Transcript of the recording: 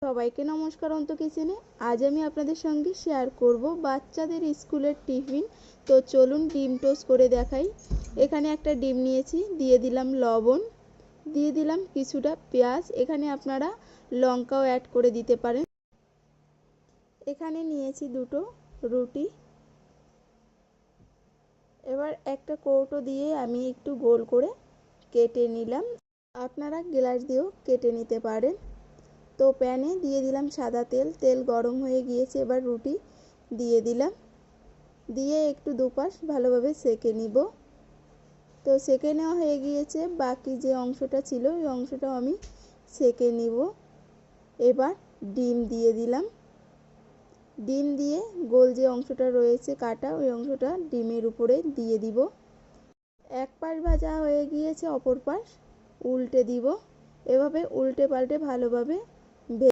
সবাইকে নমস্কার অন্ত কিচেনে। আজ আমি আপনাদের সঙ্গে শেয়ার করব বাচ্চাদের স্কুলের টিফিন। তো চলুন ডিম টোস্ট করে দেখাই। এখানে একটা ডিম নিয়েছি, দিয়ে দিলাম লবণ, দিয়ে দিলাম কিছুটা পেঁয়াজ, এখানে আপনারা লঙ্কাও অ্যাড করে দিতে পারেন। এখানে নিয়েছি দুটো রুটি। এবার একটা কৌটো দিয়ে আমি একটু গোল করে কেটে নিলাম, আপনারা গ্লাস দিয়েও কেটে নিতে পারেন। তো প্যানে দিয়ে দিলাম সাদা তেল, তেল গরম হয়ে গিয়েছে। এবার রুটি দিয়ে দিলাম, দিয়ে একটু দুপাশ ভালোভাবে সেঁকে নিব। তো সেঁকে নেওয়া হয়ে গিয়েছে, বাকি যে অংশটা ছিল ওই অংশটাও আমি সেঁকে নিব। এবার ডিম দিয়ে দিলাম, ডিম দিয়ে গোল যে অংশটা রয়েছে কাটা ওই অংশটা ডিমের উপরে দিয়ে দিব। এক পাশ ভাজা হয়ে গিয়েছে, অপর পাশ উল্টে দিব। এভাবে উল্টে পাল্টে ভালোভাবে